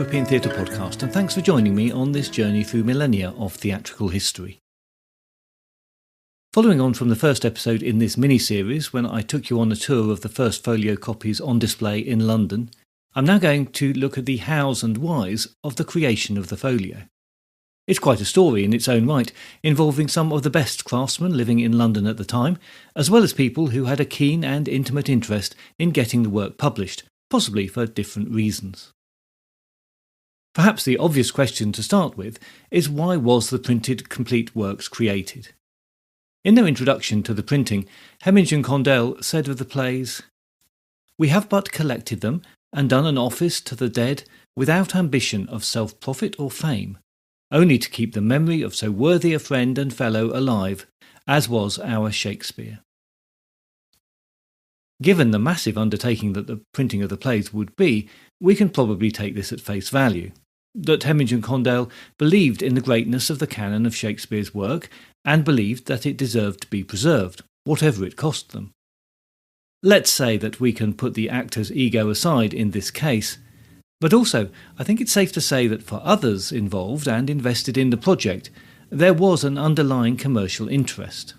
European Theatre Podcast, and thanks for joining me on this journey through millennia of theatrical history. Following on from the first episode in this mini-series, when I took you on a tour of the First Folio copies on display in London, I'm now going to look at the hows and whys of the creation of the folio. It's quite a story in its own right, involving some of the best craftsmen living in London at the time, as well as people who had a keen and intimate interest in getting the work published, possibly for different reasons. Perhaps the obvious question to start with is, why was the printed complete works created? In their introduction to the printing, Hemenge and Condell said of the plays, "We have but collected them and done an office to the dead without ambition of self-profit or fame, only to keep the memory of so worthy a friend and fellow alive, as was our Shakespeare." Given the massive undertaking that the printing of the plays would be, we can probably take this at face value, that Hemenge and Condell believed in the greatness of the canon of Shakespeare's work and believed that it deserved to be preserved, whatever it cost them. Let's say that we can put the actor's ego aside in this case, but also I think it's safe to say that for others involved and invested in the project, there was an underlying commercial interest.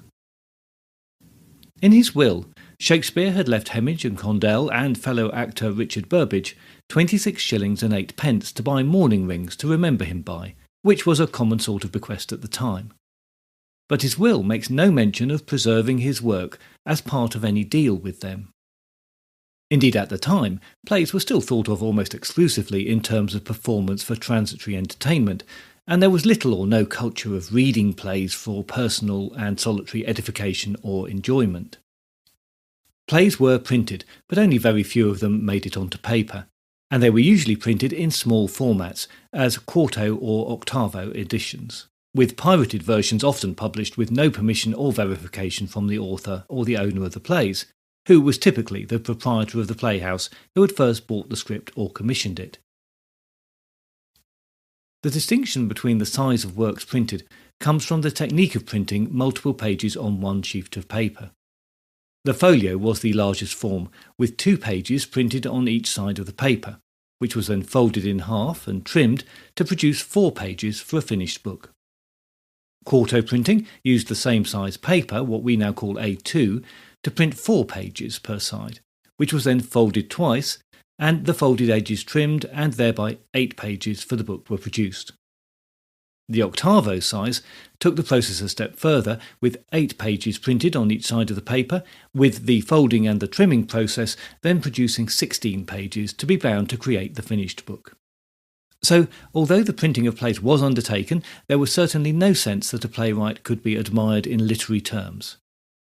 In his will, Shakespeare had left Hemenge and Condell and fellow actor Richard Burbage 26 shillings and 8 pence to buy mourning rings to remember him by, which was a common sort of bequest at the time. But his will makes no mention of preserving his work as part of any deal with them. Indeed, at the time, plays were still thought of almost exclusively in terms of performance for transitory entertainment, and there was little or no culture of reading plays for personal and solitary edification or enjoyment. Plays were printed, but only very few of them made it onto paper, and they were usually printed in small formats, as quarto or octavo editions, with pirated versions often published with no permission or verification from the author or the owner of the plays, who was typically the proprietor of the playhouse who had first bought the script or commissioned it. The distinction between the size of works printed comes from the technique of printing multiple pages on one sheet of paper. The folio was the largest form, with 2 pages printed on each side of the paper, which was then folded in half and trimmed to produce 4 pages for a finished book. Quarto printing used the same size paper, what we now call A2, to print 4 pages per side, which was then folded twice, and the folded edges trimmed, and thereby 8 pages for the book were produced. The octavo size took the process a step further, with 8 pages printed on each side of the paper, with the folding and the trimming process then producing 16 pages to be bound to create the finished book. So, although the printing of plays was undertaken, there was certainly no sense that a playwright could be admired in literary terms.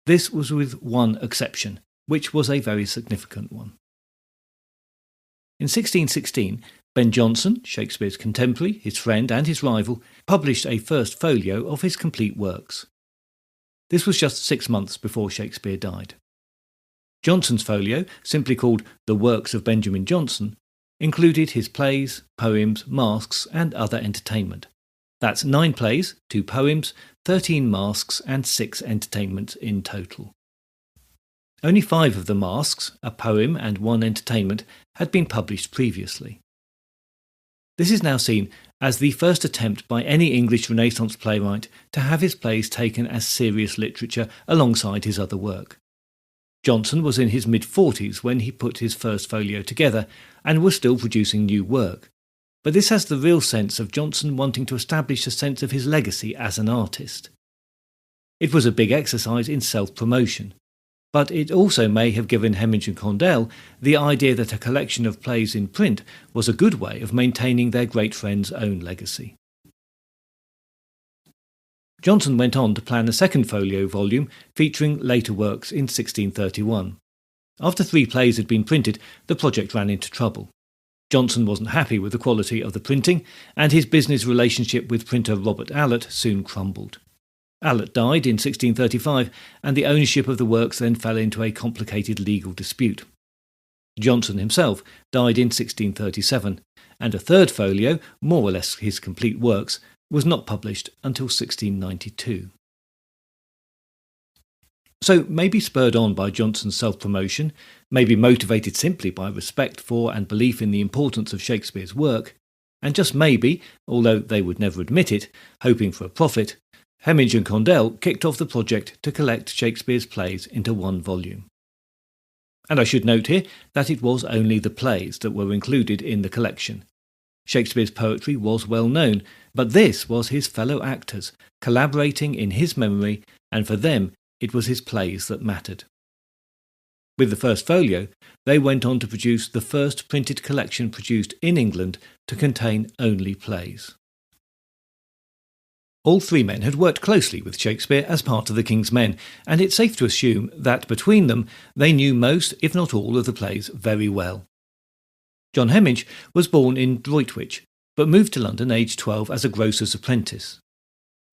This was with one exception, which was a very significant one. In 1616, Ben Jonson, Shakespeare's contemporary, his friend and his rival, published a first folio of his complete works. This was just 6 months before Shakespeare died. Jonson's folio, simply called The Works of Benjamin Jonson, included his plays, poems, masques and other entertainment. That's 9 plays, 2 poems, 13 masques and 6 entertainments in total. Only 5 of the masques, a poem and 1 entertainment, had been published previously. This is now seen as the first attempt by any English Renaissance playwright to have his plays taken as serious literature alongside his other work. Jonson was in his mid-40s when he put his first folio together and was still producing new work, but this has the real sense of Jonson wanting to establish a sense of his legacy as an artist. It was a big exercise in self-promotion, but it also may have given Hemenge and Condell the idea that a collection of plays in print was a good way of maintaining their great friend's own legacy. Jonson went on to plan a second folio volume featuring later works in 1631. After 3 plays had been printed, the project ran into trouble. Jonson wasn't happy with the quality of the printing, and his business relationship with printer Robert Allott soon crumbled. Allott died in 1635, and the ownership of the works then fell into a complicated legal dispute. Jonson himself died in 1637, and a third folio, more or less his complete works, was not published until 1692. So maybe spurred on by Jonson's self-promotion, maybe motivated simply by respect for and belief in the importance of Shakespeare's work, and just maybe, although they would never admit it, hoping for a profit, Hemenge and Condell kicked off the project to collect Shakespeare's plays into one volume. And I should note here that it was only the plays that were included in the collection. Shakespeare's poetry was well known, but this was his fellow actors, collaborating in his memory, and for them it was his plays that mattered. With the First Folio, they went on to produce the first printed collection produced in England to contain only plays. All three men had worked closely with Shakespeare as part of the King's Men, and it's safe to assume that between them they knew most, if not all, of the plays very well. John Hemenge was born in Droitwich, but moved to London aged 12 as a grocer's apprentice.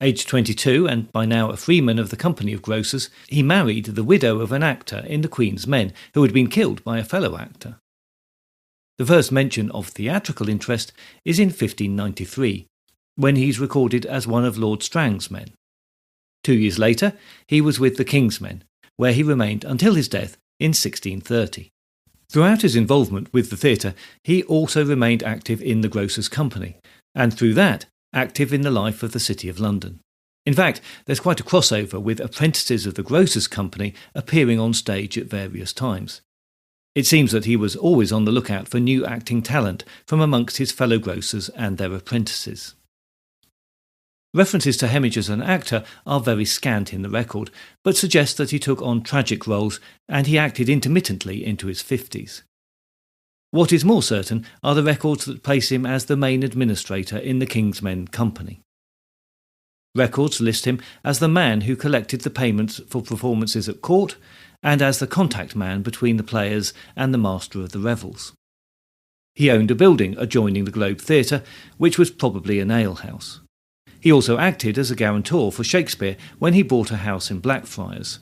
Aged 22, and by now a freeman of the Company of Grocers, he married the widow of an actor in the Queen's Men who had been killed by a fellow actor. The first mention of theatrical interest is in 1593, when he's recorded as one of Lord Strang's men. 2 years later, he was with the King's Men, where he remained until his death in 1630. Throughout his involvement with the theatre, he also remained active in the Grocers' Company, and through that, active in the life of the City of London. In fact, there's quite a crossover with Apprentices of the Grocers' Company appearing on stage at various times. It seems that he was always on the lookout for new acting talent from amongst his fellow grocers and their apprentices. References to Hemenge as an actor are very scant in the record, but suggest that he took on tragic roles and he acted intermittently into his 50s. What is more certain are the records that place him as the main administrator in the King's Men Company. Records list him as the man who collected the payments for performances at court and as the contact man between the players and the master of the revels. He owned a building adjoining the Globe Theatre, which was probably an alehouse. He also acted as a guarantor for Shakespeare when he bought a house in Blackfriars.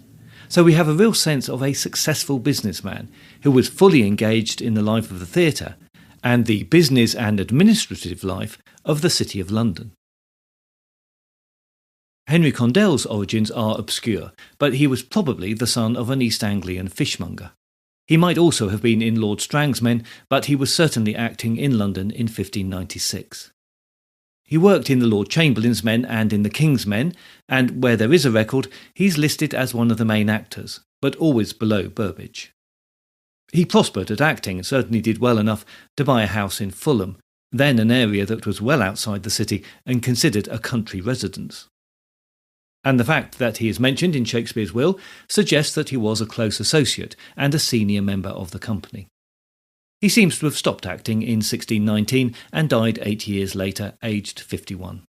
So we have a real sense of a successful businessman who was fully engaged in the life of the theatre and the business and administrative life of the City of London. Henry Condell's origins are obscure, but he was probably the son of an East Anglian fishmonger. He might also have been in Lord Strang's Men, but he was certainly acting in London in 1596. He worked in the Lord Chamberlain's Men and in the King's Men, and where there is a record, he's listed as one of the main actors, but always below Burbage. He prospered at acting and certainly did well enough to buy a house in Fulham, then an area that was well outside the city and considered a country residence. And the fact that he is mentioned in Shakespeare's will suggests that he was a close associate and a senior member of the company. He seems to have stopped acting in 1619 and died 8 years later, aged 51.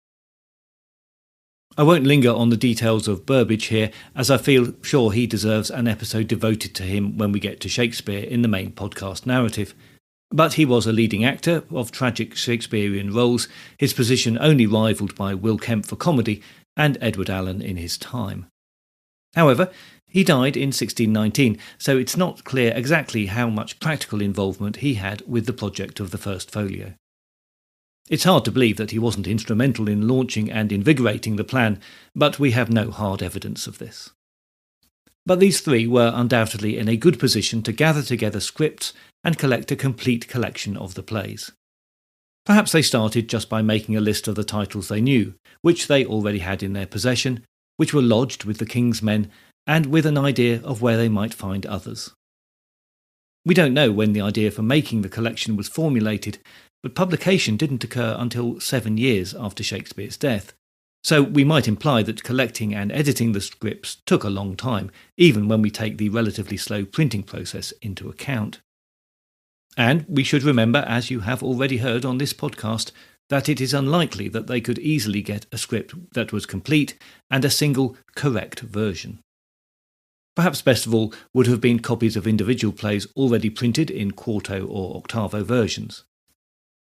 I won't linger on the details of Burbage here, as I feel sure he deserves an episode devoted to him when we get to Shakespeare in the main podcast narrative. But he was a leading actor of tragic Shakespearean roles, his position only rivalled by Will Kemp for comedy and Edward Allen in his time. However, he died in 1619, so it's not clear exactly how much practical involvement he had with the project of the First Folio. It's hard to believe that he wasn't instrumental in launching and invigorating the plan, but we have no hard evidence of this. But these three were undoubtedly in a good position to gather together scripts and collect a complete collection of the plays. Perhaps they started just by making a list of the titles they knew, which they already had in their possession, which were lodged with the King's Men, and with an idea of where they might find others. We don't know when the idea for making the collection was formulated, but publication didn't occur until 7 years after Shakespeare's death, so we might imply that collecting and editing the scripts took a long time, even when we take the relatively slow printing process into account. And we should remember, as you have already heard on this podcast, that it is unlikely that they could easily get a script that was complete and a single correct version. Perhaps best of all would have been copies of individual plays already printed in quarto or octavo versions.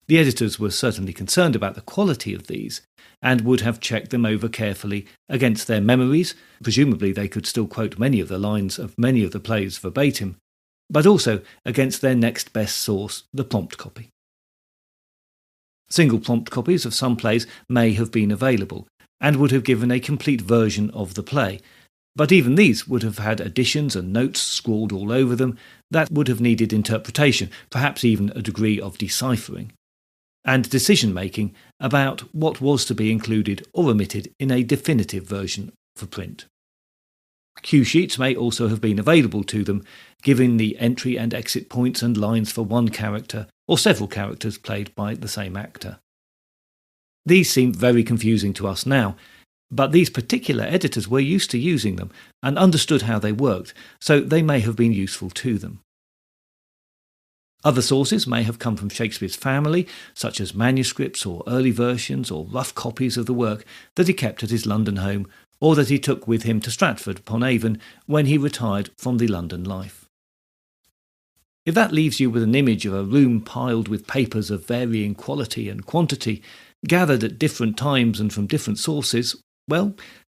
The editors were certainly concerned about the quality of these, and would have checked them over carefully against their memories. Presumably they could still quote many of the lines of many of the plays verbatim, but also against their next best source, the prompt copy. Single prompt copies of some plays may have been available, and would have given a complete version of the play, but even these would have had additions and notes scrawled all over them that would have needed interpretation, perhaps even a degree of deciphering. and decision-making about what was to be included or omitted in a definitive version for print. Cue sheets may also have been available to them, giving the entry and exit points and lines for one character or several characters played by the same actor. These seem very confusing to us now, but these particular editors were used to using them and understood how they worked, so they may have been useful to them. Other sources may have come from Shakespeare's family, such as manuscripts or early versions or rough copies of the work that he kept at his London home or that he took with him to Stratford-upon-Avon when he retired from the London life. If that leaves you with an image of a room piled with papers of varying quality and quantity, gathered at different times and from different sources, well,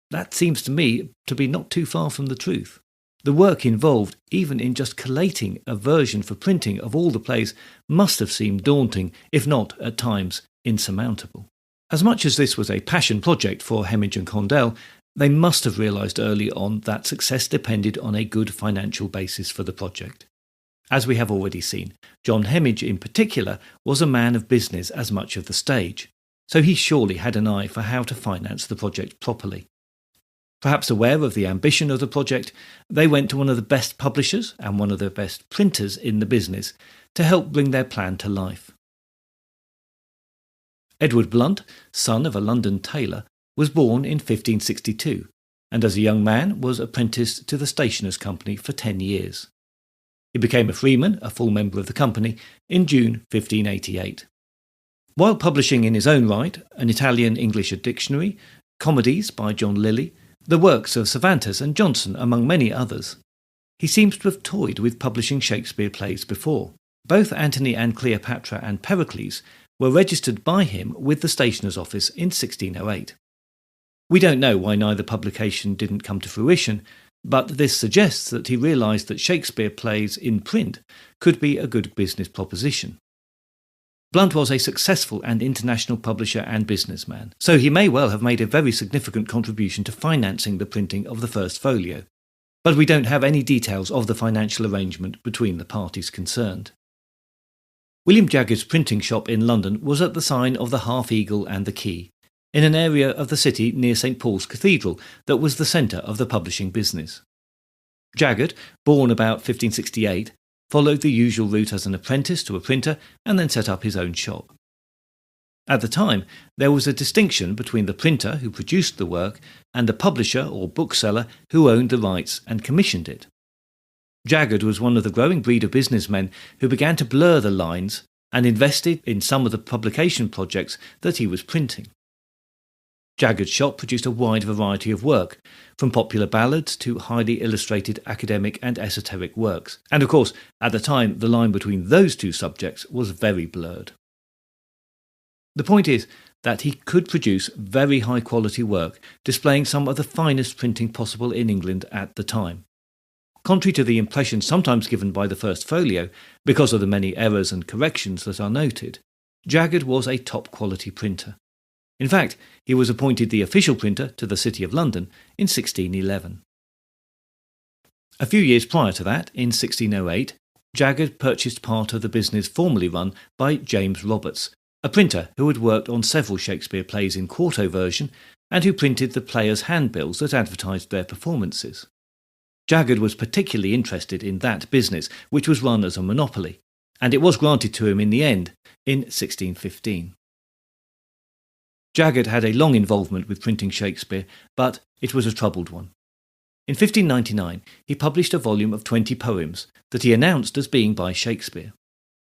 that seems to me to be not too far from the truth. The work involved, even in just collating a version for printing of all the plays, must have seemed daunting, if not, at times, insurmountable. As much as this was a passion project for Hemenge and Condell, they must have realised early on that success depended on a good financial basis for the project. As we have already seen, John Hemenge in particular was a man of business as much as the stage, so he surely had an eye for how to finance the project properly. Perhaps aware of the ambition of the project, they went to one of the best publishers and one of the best printers in the business to help bring their plan to life. Edward Blunt, son of a London tailor, was born in 1562, and as a young man was apprenticed to the Stationers' Company for 10 years. He became a freeman, a full member of the company, in June 1588. While publishing in his own right an Italian-English dictionary, comedies by John Lilly, the works of Cervantes and Jonson, among many others, he seems to have toyed with publishing Shakespeare plays before. Both Antony and Cleopatra and Pericles were registered by him with the Stationer's Office in 1608. We don't know why neither publication didn't come to fruition, but this suggests that he realised that Shakespeare plays in print could be a good business proposition. Blunt was a successful and international publisher and businessman, so he may well have made a very significant contribution to financing the printing of the First Folio, but we don't have any details of the financial arrangement between the parties concerned. William Jaggard's printing shop in London was at the sign of the Half Eagle and the Quay, in an area of the city near St Paul's Cathedral that was the centre of the publishing business. Jaggard, born about 1568, followed the usual route as an apprentice to a printer and then set up his own shop. At the time, there was a distinction between the printer who produced the work and the publisher or bookseller who owned the rights and commissioned it. Jaggard was one of the growing breed of businessmen who began to blur the lines and invested in some of the publication projects that he was printing. Jaggard's shop produced a wide variety of work, from popular ballads to highly illustrated academic and esoteric works, and of course, at the time, the line between those two subjects was very blurred. The point is that he could produce very high-quality work, displaying some of the finest printing possible in England at the time. Contrary to the impression sometimes given by the First Folio, because of the many errors and corrections that are noted, Jaggard was a top-quality printer. In fact, he was appointed the official printer to the City of London in 1611. A few years prior to that, in 1608, Jaggard purchased part of the business formerly run by James Roberts, a printer who had worked on several Shakespeare plays in quarto version and who printed the players' handbills that advertised their performances. Jaggard was particularly interested in that business, which was run as a monopoly, and it was granted to him in the end in 1615. Jaggard had a long involvement with printing Shakespeare, but it was a troubled one. In 1599, he published a volume of 20 poems that he announced as being by Shakespeare.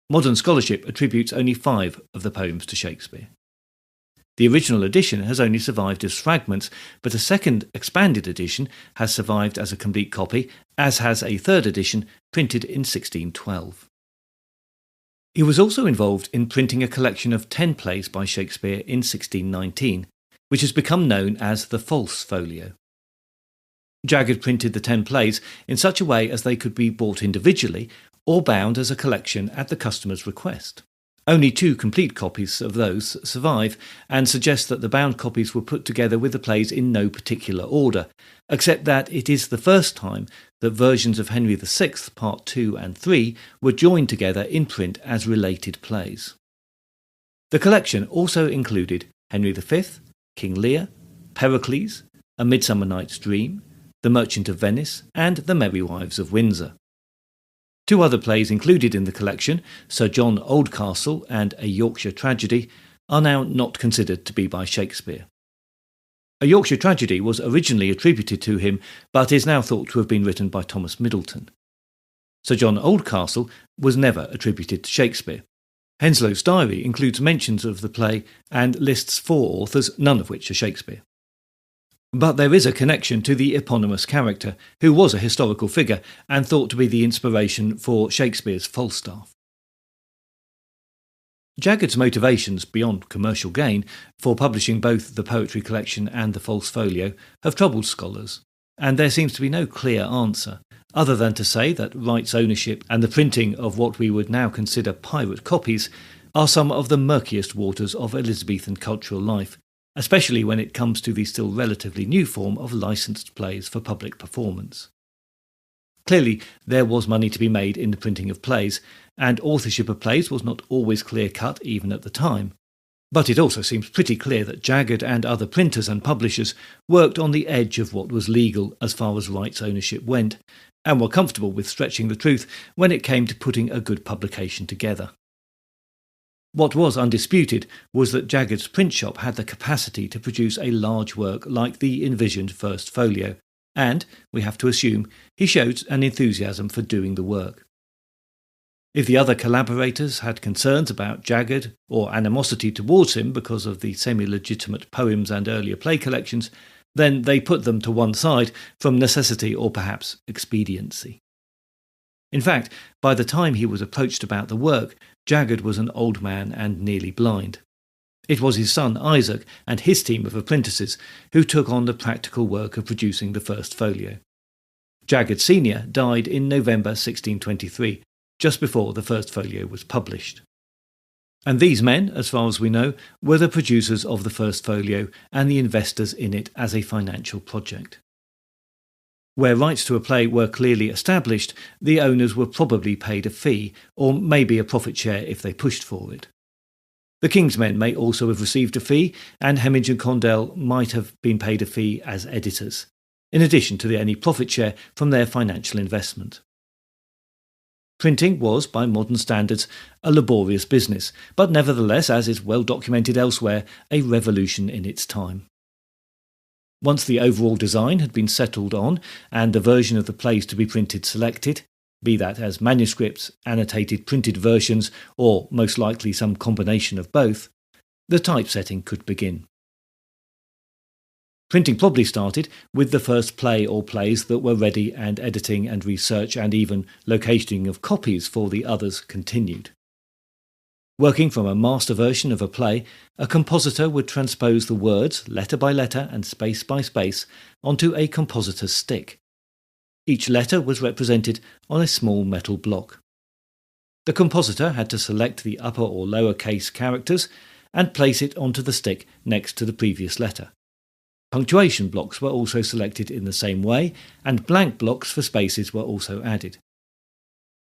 Modern scholarship attributes only 5 of the poems to Shakespeare. The original edition has only survived as fragments, but a second expanded edition has survived as a complete copy, as has a third edition printed in 1612. He was also involved in printing a collection of 10 plays by Shakespeare in 1619, which has become known as the First Folio. Jaggard printed the 10 plays in such a way as they could be bought individually or bound as a collection at the customer's request. Only 2 complete copies of those survive and suggest that the bound copies were put together with the plays in no particular order, except that it is the first time that versions of Henry VI, Part 2 and 3 were joined together in print as related plays. The collection also included Henry V, King Lear, Pericles, A Midsummer Night's Dream, The Merchant of Venice, and The Merry Wives of Windsor. Two other plays included in the collection, Sir John Oldcastle and A Yorkshire Tragedy, are now not considered to be by Shakespeare. A Yorkshire Tragedy was originally attributed to him, but is now thought to have been written by Thomas Middleton. Sir John Oldcastle was never attributed to Shakespeare. Henslow's diary includes mentions of the play and lists 4 authors, none of which are Shakespeare. But there is a connection to the eponymous character, who was a historical figure and thought to be the inspiration for Shakespeare's Falstaff. Jaggard's motivations, beyond commercial gain, for publishing both the poetry collection and the First Folio have troubled scholars, and there seems to be no clear answer, other than to say that rights ownership and the printing of what we would now consider pirate copies are some of the murkiest waters of Elizabethan cultural life, especially when it comes to the still relatively new form of licensed plays for public performance. Clearly, there was money to be made in the printing of plays, and authorship of plays was not always clear-cut even at the time. But it also seems pretty clear that Jaggard and other printers and publishers worked on the edge of what was legal as far as rights ownership went, and were comfortable with stretching the truth when it came to putting a good publication together. What was undisputed was that Jaggard's print shop had the capacity to produce a large work like the envisioned First Folio, and, we have to assume, he showed an enthusiasm for doing the work. If the other collaborators had concerns about Jaggard or animosity towards him because of the semi-legitimate poems and earlier play collections, then they put them to one side from necessity or perhaps expediency. In fact, by the time he was approached about the work, Jaggard was an old man and nearly blind. It was his son Isaac and his team of apprentices who took on the practical work of producing the First Folio. Jaggard Sr. died in November 1623, just before the First Folio was published. And these men, as far as we know, were the producers of the First Folio and the investors in it as a financial project. Where rights to a play were clearly established, the owners were probably paid a fee, or maybe a profit share if they pushed for it. The King's men may also have received a fee, and Hemenge and Condell might have been paid a fee as editors, in addition to any profit share from their financial investment. Printing was, by modern standards, a laborious business, but nevertheless, as is well documented elsewhere, a revolution in its time. Once the overall design had been settled on and the version of the plays to be printed selected, be that as manuscripts, annotated printed versions, or most likely some combination of both, the typesetting could begin. Printing probably started with the first play or plays that were ready, and editing and research and even locating of copies for the others continued. Working from a master version of a play, a compositor would transpose the words, letter by letter and space by space, onto a compositor's stick. Each letter was represented on a small metal block. The compositor had to select the upper or lower case characters and place it onto the stick next to the previous letter. Punctuation blocks were also selected in the same way, and blank blocks for spaces were also added.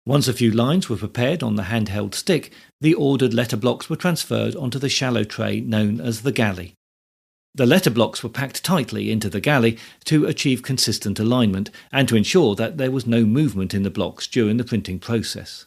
Once a few lines were prepared on the handheld stick, the ordered letter blocks were transferred onto the shallow tray known as the galley. The letter blocks were packed tightly into the galley to achieve consistent alignment and to ensure that there was no movement in the blocks during the printing process.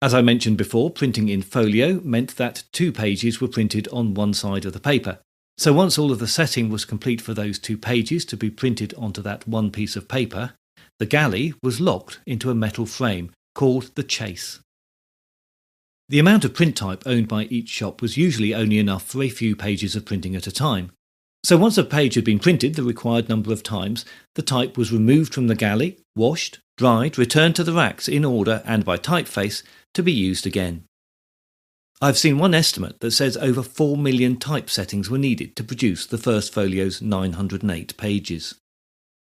As I mentioned before, printing in folio meant that 2 pages were printed on one side of the paper. So once all of the setting was complete for those 2 pages to be printed onto that one piece of paper, the galley was locked into a metal frame called the chase. The amount of print type owned by each shop was usually only enough for a few pages of printing at a time. So once a page had been printed the required number of times, the type was removed from the galley, washed, dried, returned to the racks in order and by typeface to be used again. I've seen one estimate that says over 4 million type settings were needed to produce the First Folio's 908 pages.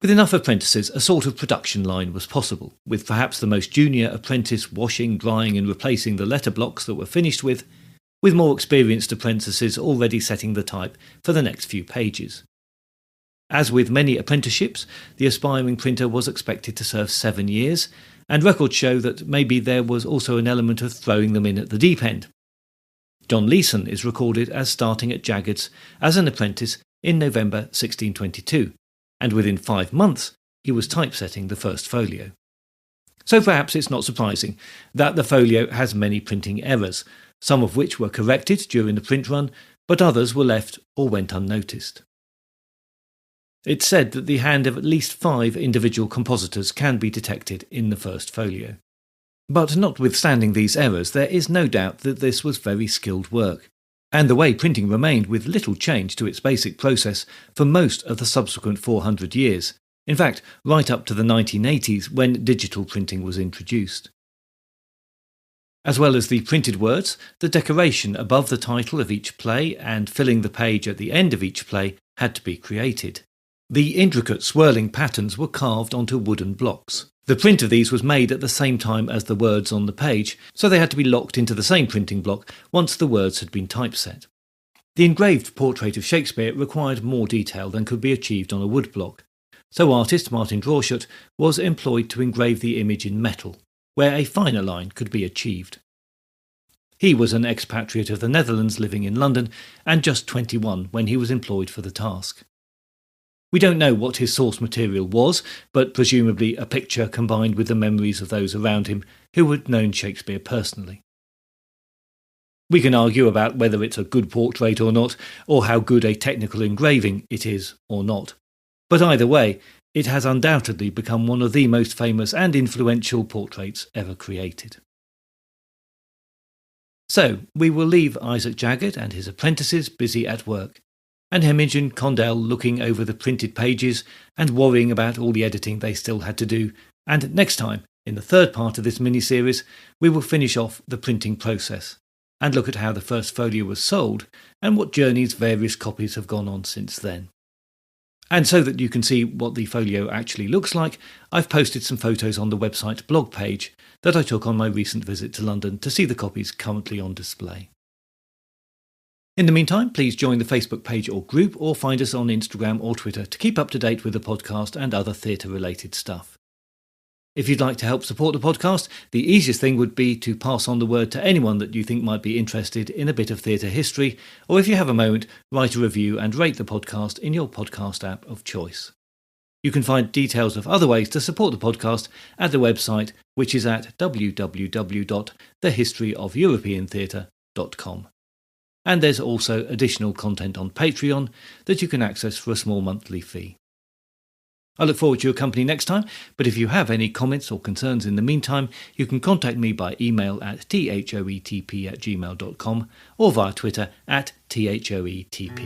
With enough apprentices, a sort of production line was possible, with perhaps the most junior apprentice washing, drying and replacing the letter blocks that were finished with more experienced apprentices already setting the type for the next few pages. As with many apprenticeships, the aspiring printer was expected to serve 7 years, and records show that maybe there was also an element of throwing them in at the deep end. John Leeson is recorded as starting at Jaggard's as an apprentice in November 1622, and within 5 months he was typesetting the First Folio. So perhaps it's not surprising that the folio has many printing errors, some of which were corrected during the print run, but others were left or went unnoticed. It's said that the hand of at least 5 individual compositors can be detected in the First Folio. But notwithstanding these errors, there is no doubt that this was very skilled work, and the way printing remained with little change to its basic process for most of the subsequent 400 years, in fact, right up to the 1980s when digital printing was introduced. As well as the printed words, the decoration above the title of each play and filling the page at the end of each play had to be created. The intricate swirling patterns were carved onto wooden blocks. The print of these was made at the same time as the words on the page, so they had to be locked into the same printing block once the words had been typeset. The engraved portrait of Shakespeare required more detail than could be achieved on a woodblock, so artist Martin Drawshot was employed to engrave the image in metal, where a finer line could be achieved. He was an expatriate of the Netherlands living in London and just 21 when he was employed for the task. We don't know what his source material was, but presumably a picture combined with the memories of those around him who had known Shakespeare personally. We can argue about whether it's a good portrait or not, or how good a technical engraving it is or not. But either way, it has undoubtedly become one of the most famous and influential portraits ever created. So, we will leave Isacc Jaggard and his apprentices busy at work, and Hemenge and Condell looking over the printed pages and worrying about all the editing they still had to do, and next time, in the third part of this mini-series, we will finish off the printing process, and look at how the First Folio was sold, and what journeys various copies have gone on since then. And so that you can see what the folio actually looks like, I've posted some photos on the website blog page that I took on my recent visit to London to see the copies currently on display. In the meantime, please join the Facebook page or group, or find us on Instagram or Twitter to keep up to date with the podcast and other theatre-related stuff. If you'd like to help support the podcast, the easiest thing would be to pass on the word to anyone that you think might be interested in a bit of theatre history, or if you have a moment, write a review and rate the podcast in your podcast app of choice. You can find details of other ways to support the podcast at the website, which is at www.thehistoryofeuropeantheatre.com. And there's also additional content on Patreon that you can access for a small monthly fee. I look forward to your company next time, but if you have any comments or concerns in the meantime, you can contact me by email at thoetp@gmail.com or via Twitter at thoetp.